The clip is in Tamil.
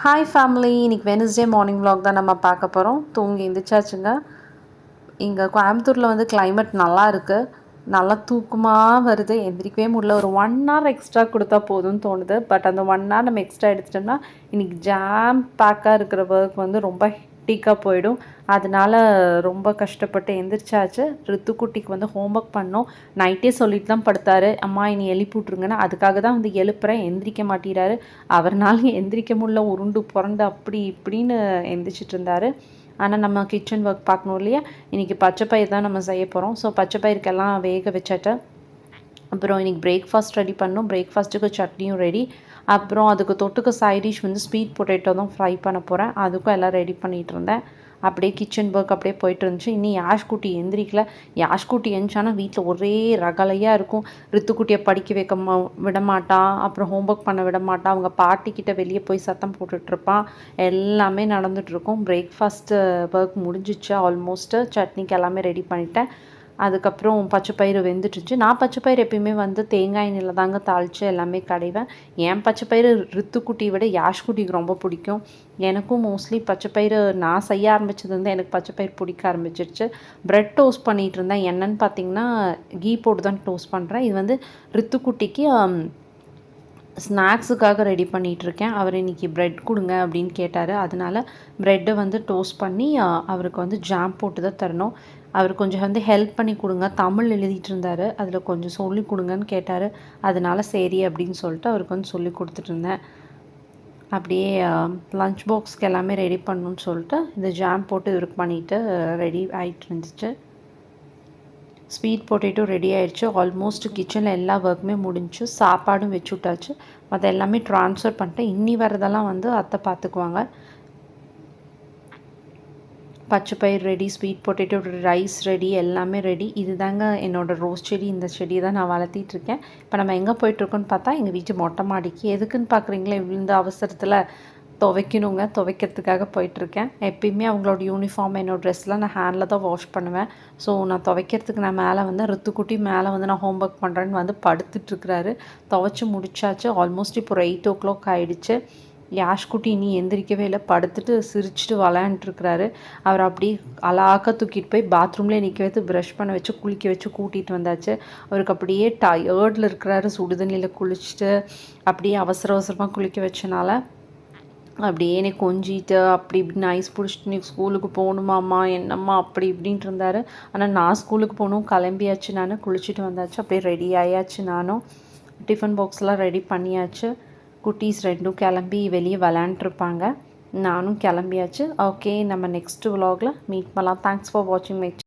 ஹாய் ஃபேமிலி, இன்றைக்கி வெனஸ்டே மார்னிங் vlog தான் நம்ம பார்க்க போகிறோம். தூங்கி எந்திரிச்சாச்சுங்க. இங்கே கோயம்புத்தூரில் வந்து கிளைமேட் நல்லா இருக்குது. நல்லா தூக்கமாக வருது. எந்திரிக்கவே முடியல. ஒரு 1 hour எக்ஸ்ட்ரா கொடுத்தா போதும்னு தோணுது. பட் அந்த 1 hour நம்ம எக்ஸ்ட்ரா எடுத்துட்டோம்னா இன்றைக்கி ஜாம் பேக்காக இருக்கிற ஒர்க் வந்து ரொம்ப ஹெக்டிக்காக போயிடும். அதனால ரொம்ப கஷ்டப்பட்டு எந்திரிச்சாச்சு. ரித்துக்குட்டிக்கு வந்து ஹோம்ஒர்க் பண்ணோம். நைட்டே சொல்லிட்டு தான் படுத்தாரு, அம்மா இனி எழுப்பி விட்ருங்கன்னு. அதுக்காக தான் வந்து எழுப்புறேன். எந்திரிக்க மாட்டேறாரு. அவர்னால எந்திரிக்க முடியல. உருண்டு புரண்டு அப்படி இப்படின்னு எந்திரிச்சிட்டு இருந்தார். ஆனால் நம்ம கிச்சன் ஒர்க் பார்க்கணும் இல்லையா. இன்றைக்கி பச்சை பயிர் தான் நம்ம செய்ய போகிறோம். ஸோ பச்சை பயிருக்கெல்லாம் வேக வச்சுட்டேன். அப்புறம் இன்றைக்கி பிரேக்ஃபாஸ்ட் ரெடி பண்ணோம். பிரேக்ஃபாஸ்ட்டுக்கு சட்னியும் ரெடி. அப்புறம் அதுக்கு தொட்டுக்க சைட் டிஷ் வந்து ஸ்வீட் பொட்டேட்டோ தான் ஃப்ரை பண்ண போகிறேன். அதுக்கும் எல்லாம் ரெடி பண்ணிகிட்டு இருந்தேன். அப்படியே கிச்சன் ஒர்க் அப்படியே போயிட்டு இருந்துச்சு. இன்னும் யாஷ்குட்டி எந்திரிக்கல. யாஷ்குட்டி எந்திரிச்சானா வீட்டில் ஒரே ரகலையாக இருக்கும். ரித்துக்குட்டியை படிக்க வைக்க விட மாட்டான். அப்புறம் ஹோம்ஒர்க் பண்ண விட மாட்டான். அவங்க பாட்டிக்கிட்ட வெளியே போய் சத்தம் போட்டுட்ருப்பான். எல்லாமே நடந்துகிட்ருக்கும். பிரேக்ஃபாஸ்ட்டு ஒர்க் முடிஞ்சிச்சு ஆல்மோஸ்ட்டு. சட்னிக்கு எல்லாமே ரெடி பண்ணிட்டேன். அதுக்கப்புறம் பச்சை பயிறு வெந்துட்டுச்சு. நான் பச்சை பயிறு எப்பயுமே வந்து தேங்காய் எண்ணெயில் தாங்க தாளித்து எல்லாமே கடைவேன். என் பச்சை பயிறு ரித்துக்குட்டியை விட யாஷ்குட்டிக்கு ரொம்ப பிடிக்கும். எனக்கும் மோஸ்ட்லி பச்சை பயிறு நான் செய்ய ஆரம்பித்தது வந்து எனக்கு பச்சை பயிறு பிடிக்க ஆரம்பிச்சிருச்சு. ப்ரெட் டோஸ்ட் பண்ணிகிட்டு இருந்தேன். என்னென்னு பார்த்தீங்கன்னா கீ போட்டு தான் டோஸ்ட் பண்ணுறேன். இது வந்து ரித்துக்குட்டிக்கு ஸ்நாக்ஸுக்காக ரெடி பண்ணிகிட்ருக்கேன். அவர் இன்றைக்கி ப்ரெட் கொடுங்க அப்படின்னு கேட்டார். அதனால் ப்ரெட்டை வந்து டோஸ்ட் பண்ணி அவருக்கு வந்து ஜாம் போட்டு தான் தரணும். அவர் கொஞ்சம் வந்து ஹெல்ப் பண்ணி கொடுங்க, தமிழ் எழுதிட்டு இருந்தார், அதில் கொஞ்சம் சொல்லி கொடுங்கன்னு கேட்டார். அதனால் சரி அப்படின்னு சொல்லிட்டு அவருக்கு வந்து சொல்லி கொடுத்துட்ருந்தேன். அப்படியே லஞ்ச் பாக்ஸ்க்கு எல்லாமே ரெடி பண்ணணுன்னு சொல்லிட்டு இந்த ஜாம் போட்டு இவருக்கு பண்ணிவிட்டு ரெடி ஆகிட்டு இருந்துச்சு. ஸ்வீட் பொட்டேட்டோ ரெடி ஆகிடுச்சு. ஆல்மோஸ்ட் கிச்சனில் எல்லா ஒர்க்குமே முடிஞ்சு. சாப்பாடும் வச்சு விட்டாச்சு. மற்ற எல்லாமே ட்ரான்ஸ்ஃபர் பண்ணிட்டேன். இன்னி வரதெல்லாம் வந்து அத்தை பார்த்துக்குவாங்க. பச்சை பயிர் ready, sweet potato rice ready, எல்லாமே ரெடி. இது தாங்க என்னோடய ரோஸ் செடி. இந்த செடியை தான் நான் வளர்த்திட்ருக்கேன். இப்போ நம்ம எங்கே போயிட்டுருக்கோன்னு பார்த்தா எங்கள் வீட்டு மொட்டை மாடிக்கு. எதுக்குன்னு பார்க்குறீங்களா, இந்த அவசரத்தில் துவைக்கணுங்க. துவைக்கிறதுக்காக போயிட்டுருக்கேன். எப்பயுமே அவங்களோட யூனிஃபார்ம் என்னோடய ட்ரெஸ்லாம் நான் ஹேண்டில் தான் வாஷ் பண்ணுவேன். ஸோ நான் துவைக்கிறதுக்கு நான் மேலே வந்து ரித்துக்குட்டி மேலே வந்து நான் ஹோம்ஒர்க் பண்ணுறேன்னு வந்து படுத்துட்ருக்குறாரு. துவைச்சி முடிச்சாச்சு. ஆல்மோஸ்ட் இப்போ ஒரு 8 o'clock ஆகிடுச்சு. யாஷ்குட்டி இனி எந்திரிக்கவே இல்லை. படுத்துட்டு சிரிச்சுட்டு விளையாண்டுருக்கிறாரு. அவர் அப்படியே அழகாக தூக்கிட்டு போய் பாத்ரூம்லேயே நிற்க வைத்து ப்ரஷ் பண்ண வச்சு குளிக்க வச்சு கூட்டிகிட்டு வந்தாச்சு. அவருக்கு அப்படியே டயர்டில் இருக்கிறாரு. சுடுதண்ணியில் குளிச்சுட்டு அப்படியே அவசர அவசரமாக குளிக்க வச்சனால அப்படியே என்னை கொஞ்சிட்டு அப்படி இப்படின்னு ஐஸ் பிடிச்சிட்டு நீ ஸ்கூலுக்கு போகணுமாம்மா என்னம்மா அப்படி இப்படின்ட்டு இருந்தார். ஆனால் நான் ஸ்கூலுக்கு போகணும், கிளம்பியாச்சு. நான் குளிச்சுட்டு வந்தாச்சு. அப்படியே ரெடி ஆயாச்சு. நானும் டிஃபன் பாக்ஸ்லாம் ரெடி பண்ணியாச்சு. குட்டீஸ் ரெண்டும் கிளம்பி வெளியே விளையாண்டுருப்பாங்க. நானும் கிளம்பியாச்சு. ஓகே, நம்ம நெக்ஸ்ட் vlogல மீட் பண்ணலாம். தேங்க்ஸ் ஃபார் வாட்சிங் மை